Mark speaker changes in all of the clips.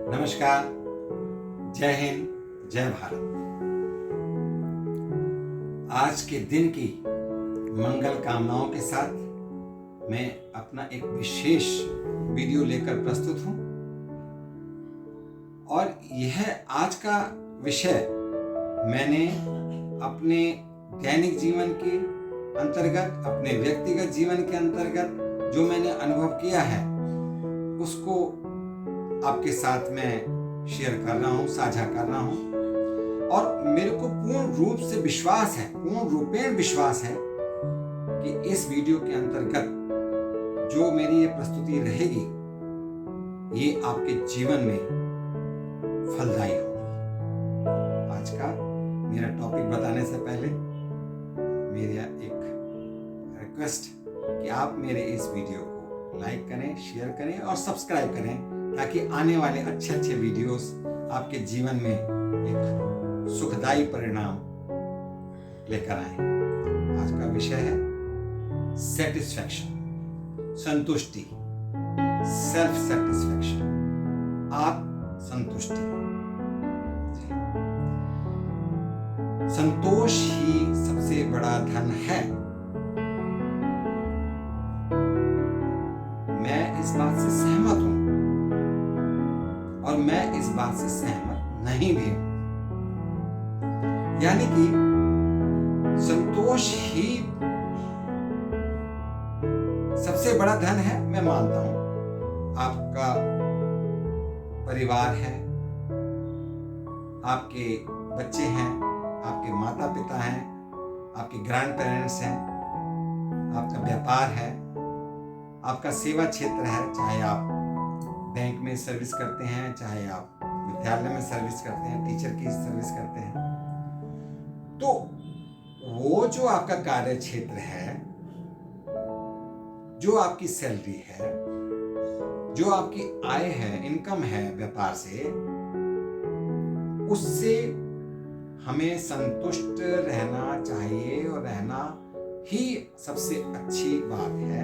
Speaker 1: नमस्कार, जय हिंद, जय भारत। आज के दिन की मंगल कामनाओं के साथ मैं अपना एक विशेष वीडियो लेकर प्रस्तुत हूं और यह आज का विषय मैंने अपने दैनिक जीवन के अंतर्गत, अपने व्यक्तिगत जीवन के अंतर्गत जो मैंने अनुभव किया है उसको आपके साथ मैं शेयर कर रहा हूं, साझा कर रहा हूं। और मेरे को पूर्ण रूप से विश्वास है, पूर्ण रूपेण विश्वास है कि इस वीडियो के अंतर्गत जो मेरी ये प्रस्तुति रहेगी ये आपके जीवन में फलदायी होगी। आज का मेरा टॉपिक बताने से पहले मेरा एक रिक्वेस्ट कि आप मेरे इस वीडियो को लाइक करें, शेयर करें और सब्सक्राइब करें ताकि आने वाले अच्छे वीडियोस आपके जीवन में एक सुखदायी परिणाम लेकर आए। आज का विषय है सेटिस्फैक्शन, संतुष्टि, सेल्फ सेटिस्फैक्शन, आत्म संतुष्टि। संतोष ही सबसे बड़ा धन है। मैं इस बात से सहमत हूं और मैं इस बात से सहमत नहीं भी हूं। यानी कि संतोष ही सबसे बड़ा धन है। मैं मानता हूं आपका परिवार है, आपके बच्चे हैं, आपके माता पिता हैं, आपके ग्रैंड पेरेंट्स हैं, आपका व्यापार है, आपका सेवा क्षेत्र है, चाहे आप बैंक में सर्विस करते हैं, चाहे आप विद्यालय में सर्विस करते हैं, टीचर की सर्विस करते हैं। तो वो जो आपका कार्य क्षेत्र है, जो आपकी सैलरी है, जो आपकी आय है, इनकम है व्यापार से, उससे हमें संतुष्ट रहना चाहिए और रहना ही सबसे अच्छी बात है।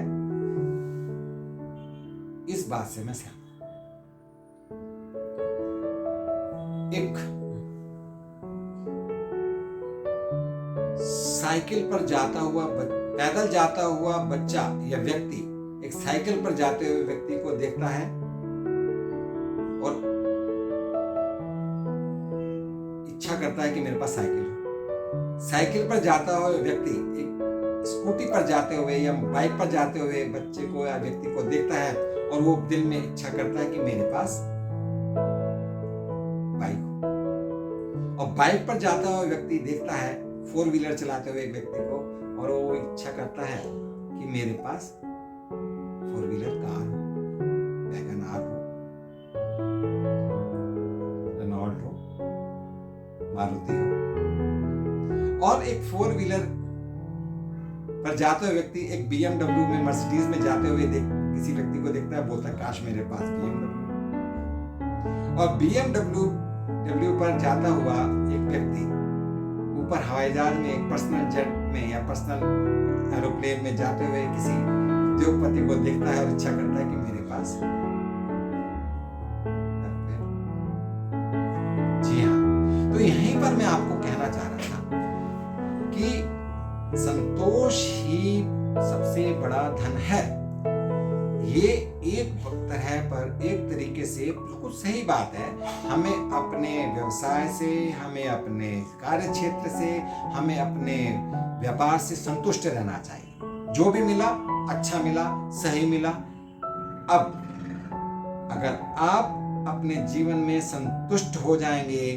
Speaker 1: इस बात से मैं सहमत। एक साइकिल पर जाता हुआ, पैदल जाता हुआ बच्चा या व्यक्ति एक साइकिल पर जाते हुए व्यक्ति को देखता है और इच्छा करता है कि मेरे पास साइकिल हो। साइकिल पर जाता हुआ व्यक्ति एक स्कूटी पर जाते हुए या बाइक पर जाते हुए बच्चे को या व्यक्ति को देखता है और वो दिल में इच्छा करता है कि मेरे पास बाइक हो। और बाइक पर जाता हुआ व्यक्ति देखता है 4 व्हीलर चलाते हुए एक व्यक्ति को और वो इच्छा करता है कि मेरे पास 4 व्हीलर कार हो, वैगन आर हो, रेनॉल्ट हो, मारुति हो। और एक 4 व्हीलर पर जाते हुए व्यक्ति एक BMW में, मर्सिडीज में जाते हुए किसी व्यक्ति को देखता है, बोलता है काश मेरे पास BMW। और BMW पर जाता हुआ एक व्यक्ति ऊपर हवाई जहाज में, एक पर्सनल जेट में या पर्सनल एरोप्लेन में जाते हुए किसी उद्योगपति को देखता है और इच्छा करता है कि मेरे पास। जी हाँ, तो यहीं पर मैं आपको कहना चाह रहा था कि संतोष ही सबसे बड़ा धन है। ये एक तरह पर, एक तरीके से बिल्कुल सही बात है। हमें अपने व्यवसाय से, हमें अपने कार्य क्षेत्र से, हमें अपने व्यापार से संतुष्ट रहना चाहिए। जो भी मिला अच्छा मिला, सही मिला। अब अगर आप अपने जीवन में संतुष्ट हो जाएंगे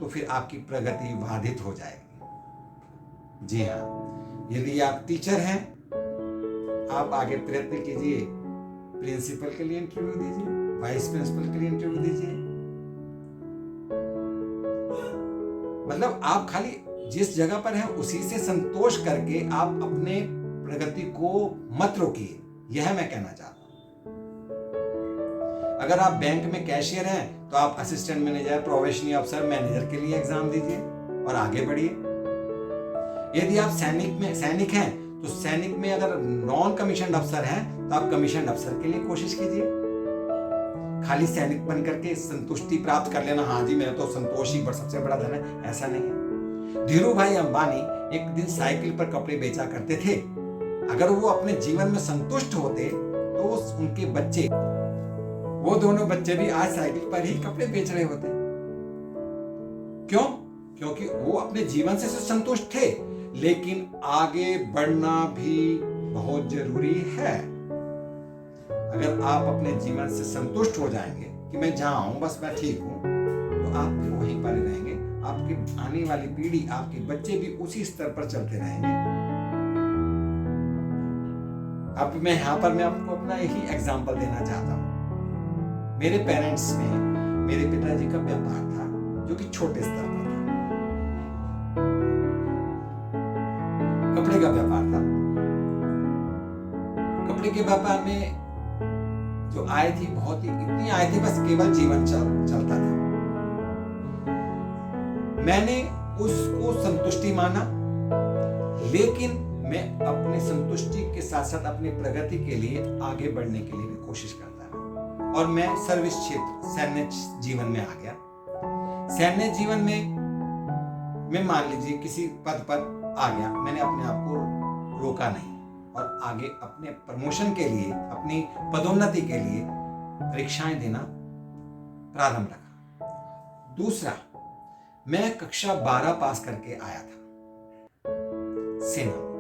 Speaker 1: तो फिर आपकी प्रगति बाधित हो जाएगी। जी हाँ, यदि आप टीचर हैं, आप आगे प्रयत्न कीजिए, प्रिंसिपल के लिए इंटरव्यू दीजिए, वाइस प्रिंसिपल के लिए इंटरव्यू दीजिए। मतलब आप खाली जिस जगह पर हैं उसी से संतोष करके आप अपने प्रगति को मत रोकिए। यह मैं कहना चाहता हूं। अगर आप बैंक में कैशियर हैं तो आप असिस्टेंट मैनेजर, प्रोबेशनरी अफसर, मैनेजर के लिए एग्जाम दीजिए और आगे बढ़िए। यदि आप सैनिक हैं तो सैनिक में अगर नॉन कमीशन अफसर हैं तो आप कमीशन अफसर के लिए कोशिश कीजिए। खाली सैनिक बन करके संतुष्टि प्राप्त कर लेना, हाँ जी मेरा तो संतोष ही सबसे बड़ा धन है, ऐसा नहीं है। धीरू भाई अंबानी एक दिन साइकिल पर कपड़े बेचा करते थे। अगर वो अपने जीवन में संतुष्ट होते तो उनके बच्चे, वो दोनों बच्चे भी आज साइकिल पर ही कपड़े बेच रहे होते। क्यों? क्योंकि वो अपने जीवन से संतुष्ट थे। लेकिन आगे बढ़ना भी बहुत जरूरी है। अगर आप अपने जीवन से संतुष्ट हो जाएंगे कि मैं जहां हूं बस मैं ठीक हूं, तो आप भी वहीं पर रहेंगे। आपकी आने वाली पीढ़ी, आपके बच्चे भी उसी स्तर पर चलते रहेंगे। अब मैं यहां पर मैं आपको अपना यही एग्जांपल देना चाहता हूं। मेरे पेरेंट्स में मेरे पिताजी का व्यापार था जो कि छोटे स्तर पर था, कपड़े का व्यापार था। कपड़े के व्यापार में जो आय थी बहुत ही इतनी आय थी, बस केवल जीवन चलता था। मैंने उसको संतुष्टि माना, लेकिन मैं अपनी संतुष्टि के साथ साथ अपनी प्रगति के लिए आगे बढ़ने के लिए भी कोशिश करता रहा। और मैं सर्विस क्षेत्र, सैन्य जीवन में आ गया। सैन्य जीवन में मैं मान लीजिए किसी पद पर आ गया, मैंने अपने आप को रोका नहीं और आगे अपने प्रमोशन के लिए, अपनी पदोन्नति के लिए परीक्षाएं देना प्रारंभ रखा। दूसरा, मैं कक्षा 12 पास करके आया था सेना में।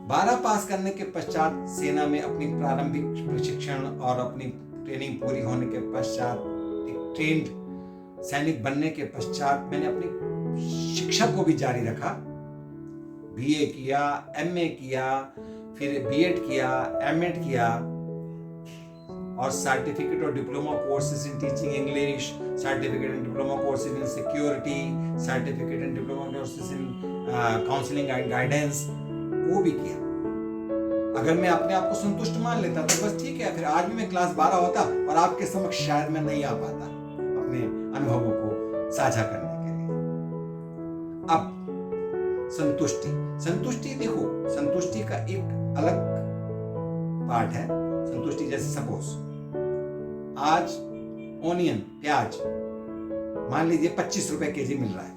Speaker 1: 12 पास करने के पश्चात सेना में अपनी प्रारंभिक प्रशिक्षण और अपनी ट्रेनिंग पूरी होने के पश्चात, एक ट्रेंड सैनिक बनने के पश्चात मैंने अपनी शिक्षा को भी जारी रखा। बीए किया, एमए किया, फिर बीएड किया, एमएड किया और सर्टिफिकेट और diploma courses in teaching English, certificate and diploma courses in security, certificate and diploma courses in counselling and guidance, वो भी किया। अगर मैं अपने आप को संतुष्ट मान लेता तो बस ठीक है, फिर आज भी मैं क्लास 12 होता और आपके समक्ष शायद मैं नहीं आ पाता अपने अनुभवों को साझा करने के लिए। अब संतुष्टि देखो, संतुष्टि का एक अलग पार्ट है। संतुष्टि जैसे सपोज आज ओनियन, प्याज मान लीजिए 25 रुपए केजी मिल रहा है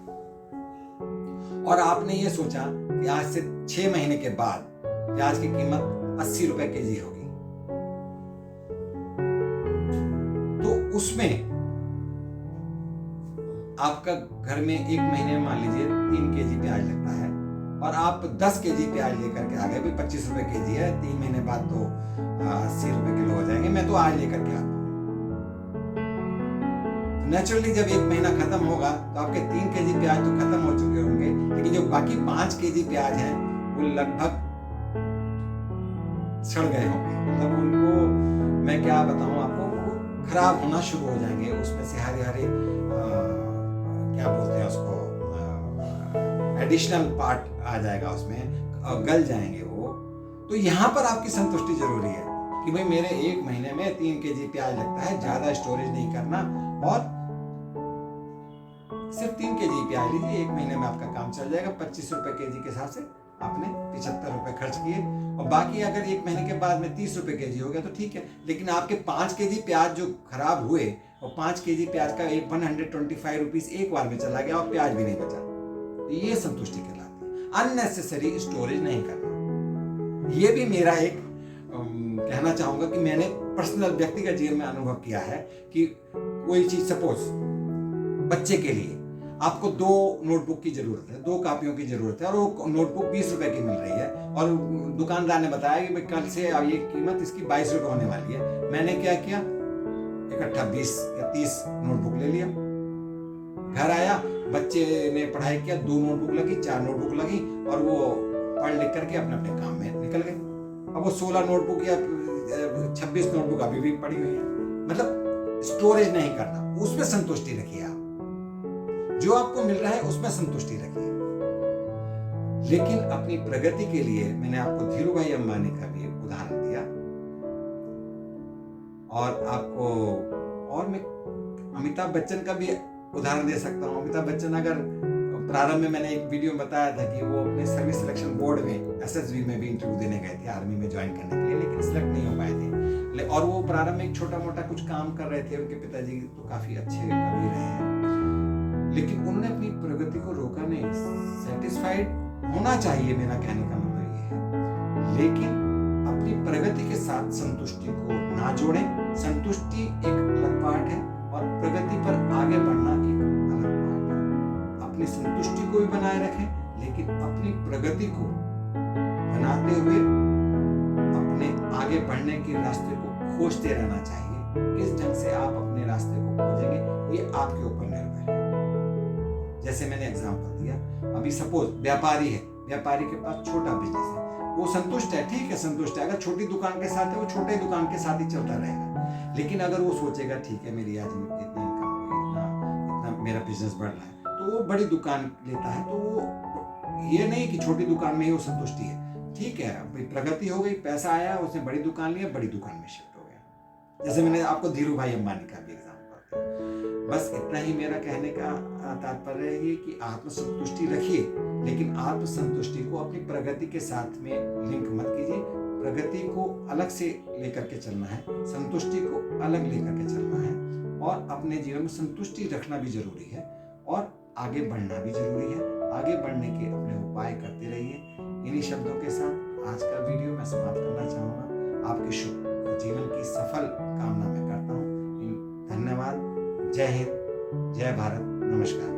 Speaker 1: और आपने ये सोचा कि आज से 6 महीने के बाद प्याज की कीमत 80 रुपए केजी होगी, तो उसमें आपका घर में एक महीने में मान लीजिए 3 केजी प्याज लगता है और आप 10 केजी प्याज लेकर के आ गए। भाई 25 रुपए केजी है, 3 महीने बाद तो 80 रुपए किलो हो जाएंगे, मैं तो आज लेकर के आता हूं। नेचुरली जब एक महीना खत्म होगा तो आपके 3 केजी प्याज तो खत्म हो चुके होंगे, लेकिन जो बाकी 5 केजी प्याज हैं वो लगभग सड़ गए होंगे। मतलब उनको मैं क्या बताऊं आपको, वो खराब होना शुरू हो जाएंगे। उसमें से हरे हरे क्या बोलते हैं उसको, एडिशनल पार्ट आ जाएगा उसमें, गल जाएंगे वो। तो यहाँ पर आपकी संतुष्टि जरूरी है कि भाई मेरे एक महीने में 3 केजी प्याज लगता है, ज्यादा स्टोरेज नहीं करना और सिर्फ 3 केजी प्याज लीजिए, एक महीने में आपका काम चल जाएगा। 25 रुपए केजी के हिसाब से आपने 75 रुपए खर्च किए और बाकी अगर एक महीने के बाद में 30 रुपए केजी हो गया तो ठीक है। लेकिन आपके 5 केजी प्याज जो खराब हुए और 5 केजी प्याज का 125 रुपीज एक बार में चला गया और प्याज भी नहीं बचा, तो ये संतुष्टि कहलाती है। अननेसेसरी स्टोरेज नहीं करना, ये भी मेरा एक कहना चाहूंगा कि मैंने पर्सनल व्यक्तिगत जीवन में अनुभव किया है कि कोई चीज सपोज बच्चे के लिए आपको 2 नोटबुक की जरूरत है, 2 कॉपियों की जरूरत है और वो नोटबुक 20 रुपए की मिल रही है और दुकानदार ने बताया कि कल से ये कीमत इसकी 22 रुपए होने वाली है। मैंने क्या किया, इकट्ठा 20 या 30 नोटबुक ले लिया। घर आया, बच्चे ने पढ़ाई किया, 2 नोटबुक लगी, 4 नोटबुक लगी और वो पढ़ लिख करके अपने अपने काम में निकल गए। अब वो 16 नोटबुक या 26 नोटबुक अभी भी पड़ी हुई है। मतलब स्टोरेज नहीं करना, उसमें संतुष्टि रखिए। आप जो आपको मिल रहा है उसमें संतुष्टि रखिए। लेकिन अपनी प्रगति के लिए मैंने आपको धीरू भाई अंबानी का भी उदाहरण दिया और आपको, और मैं अमिताभ बच्चन का भी उदाहरण दे सकता हूँ। अमिताभ बच्चन, अगर प्रारंभ में मैंने एक वीडियो में बताया था कि वो अपने सर्विस सिलेक्शन बोर्ड में एसएसबी में भी इंटरव्यू देने गए थे आर्मी में ज्वाइन करने के लिए, लेकिन सिलेक्ट नहीं हो पाए थे। और वो प्रारंभ में एक छोटा मोटा कुछ काम कर रहे थे, उनके पिताजी तो काफी अच्छे कवि रहे हैं, लेकिन उन्होंने अपनी प्रगति को रोका नहीं। सेटिस्फाइड होना चाहिए, मेरा कहने का मतलब ये है, लेकिन अपनी प्रगति के साथ संतुष्टि को ना जोड़ें। संतुष्टि एक अलग पार्ट है और प्रगति पर आगे बढ़ना एक अलग पार्ट है। अपनी संतुष्टि को भी बनाए रखें, लेकिन अपनी प्रगति को बनाते हुए अपने आगे बढ़ने के रास्ते को खोजते रहना चाहिए। किस ढंग से आप अपने रास्ते को खोजेंगे ये आपके ऊपर निर्भर है। जैसे मैंने एग्जांपल दिया, अभी सपोज व्यापारी है, व्यापारी के पास छोटा बिजनेस है, वो संतुष्ट है, ठीक है, संतुष्ट है। अगर छोटी दुकान के साथ है, वो छोटे दुकान के साथ ही चलता रहेगा। लेकिन अगर वो सोचेगा ठीक है मेरी आज इतनी इनकम हुई, इतना मेरा बिजनेस बढ़ रहा है, तो वो बड़ी दुकान लेता है। तो वो ये नहीं कि छोटी दुकान में ही वो संतुष्टि है, ठीक है, प्रगति हो गई, पैसा आया, उसने बड़ी दुकान लिया, बड़ी दुकान में शिफ्ट हो गया। जैसे मैंने आपको धीरू भाई अंबानी का भी एग्जाम्पल दिया। बस इतना ही मेरा कहने का तात्पर्य है ये कि आत्मसंतुष्टि रखिए, लेकिन आत्मसंतुष्टि को अपनी प्रगति के साथ में लिंक मत कीजिए। प्रगति को अलग से लेकर के चलना है, संतुष्टि को अलग लेकर के चलना है, और अपने जीवन में संतुष्टि रखना भी जरूरी है और आगे बढ़ना भी जरूरी है। आगे बढ़ने के अपने उपाय करते रहिए। इन्हीं शब्दों के साथ आज का वीडियो मैं समाप्त करना चाहूँगा। आपके शुभ जीवन की सफल कामना मैं करता हूँ। धन्यवाद। जय हिंद, जय भारत, नमस्कार।